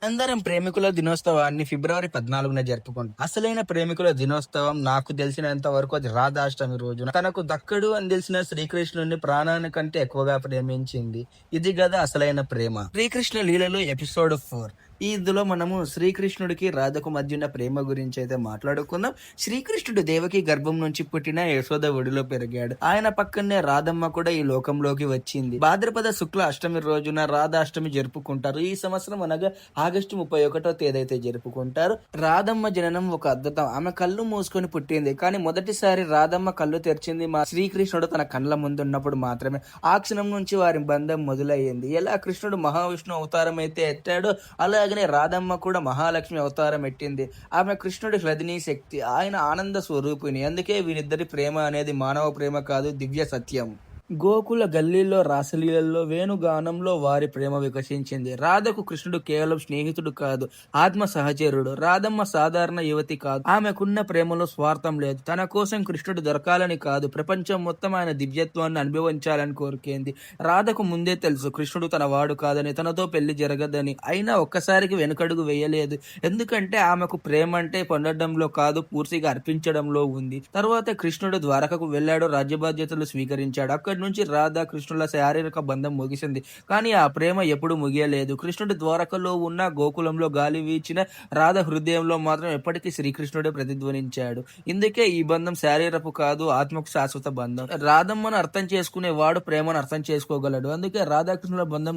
అందరం ప్రేమికుల దినోత్సవాన్ని ఫిబ్రవరి 14న జరుపుకుంటాం. అసలైన ప్రేమికుల దినోత్సవం నాకు తెలిసినంత వరకు అది రాధాష్టమి రోజున. తనకు దక్కడు అని తెలిసిన శ్రీకృష్ణుడిని ప్రాణానికంటే ఎక్కువగా ప్రేమించింది. ఇది గదా అసలైన ప్రేమ. శ్రీకృష్ణ లీలలు ఎపిసోడ్ 4. ఇందులో మనము శ్రీకృష్ణుడికి రాధకు మధ్య ఉన్న ప్రేమ గురించి అయితే మాట్లాడుకుందాం. శ్రీకృష్ణుడు దేవకి గర్భం నుంచి పుట్టిన యశోద ఒడిలో పెరిగాడు. ఆయన పక్కనే రాధమ్మ కూడా ఈ లోకంలోకి వచ్చింది. భాద్రపద శుక్ల అష్టమి రోజున రాధాష్టమి జరుపుకుంటారు. ఈ సంవత్సరం అనగా ఆగస్టు 31వ తేదీ అయితే జరుపుకుంటారు. రాధమ్మ జననం ఒక అద్భుతం. ఆమె కళ్ళు మూసుకొని పుట్టింది. కానీ మొదటిసారి రాధమ్మ కళ్ళు తెరిచింది మా శ్రీకృష్ణుడు తన కళ్ళ ముందున్నప్పుడు మాత్రమే. ఆ క్షణం నుంచి వారి బంధం మొదలయ్యింది. ఎలా కృష్ణుడు మహావిష్ణు అవతారం అయితే ఎత్తాడో అలాగనే రాధమ్మ కూడా మహాలక్ష్మి అవతారం ఎట్టింది. ఆమె కృష్ణుడి హృదయనీ శక్తి, ఆయన ఆనంద స్వరూపిణి. అందుకే వీరిద్దరి ప్రేమ అనేది మానవ ప్రేమ కాదు, దివ్య సత్యం. గోకుల గల్లీలో రాసలీలలో వేణుగానంలో వారి ప్రేమ వికసించింది. రాధకు కృష్ణుడు కేవలం స్నేహితుడు కాదు, ఆత్మ సహచరుడు. రాధమ్మ సాధారణ యువతి కాదు. ఆమెకున్న ప్రేమలో స్వార్థం లేదు. తన కోసం కృష్ణుడు దొరకాలని కాదు, ప్రపంచం మొత్తం ఆయన దివ్యత్వాన్ని అనుభవించాలని కోరికేంది. రాధకు ముందే తెలుసు కృష్ణుడు తన వాడు కాదని, తనతో పెళ్లి జరగదని. అయినా ఒక్కసారికి వెనుకడుగు వేయలేదు. ఎందుకంటే ఆమెకు ప్రేమ అంటే పొందడంలో కాదు, పూర్తిగా అర్పించడంలో ఉంది. తర్వాత కృష్ణుడు ద్వారకకు వెళ్ళాడు, రాజ్య బాధ్యతలు స్వీకరించాడు. అక్కడి నుంచి రాధా కృష్ణుల శారీరక బంధం ముగిసింది. కానీ ఆ ప్రేమ ఎప్పుడు ముగియలేదు. కృష్ణుడు ద్వారకలో ఉన్న, గోకులంలో గాలి వీచిన, రాధ హృదయంలో మాత్రం ఎప్పటికీ శ్రీకృష్ణుడే ప్రతిధ్వనించాడు. ఇందుకే ఈ బంధం శారీరపు కాదు, ఆత్మకు శాశ్వత బంధం. రాధమ్మను అర్థం చేసుకునేవాడు ప్రేమను అర్థం చేసుకోగలడు. అందుకే రాధాకృష్ణుల బంధం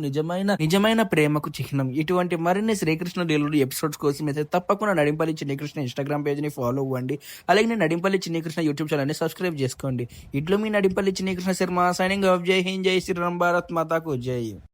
నిజమైన ప్రేమకు చిహ్నం. ఇటువంటి మరిన్ని శ్రీకృష్ణ లీలలు ఎపిసోడ్స్ కోసం అయితే తప్పకుండా నడింపల్లి చిన్ని కృష్ణ ఇన్స్టాగ్రామ్ పేజ్ ని ఫాలో అవ్వండి. అలాగే నడింపల్లి చిన్ని కృష్ణ యూట్యూబ్ ఛానల్ ని సబ్స్క్రైబ్ చేసుకోండి. ఇట్లో మీ నడింపల్లి చిన్ని కృష్ణ శర్మ, signing off. जय हिंद, जय श्री राम, भारत माता को जय.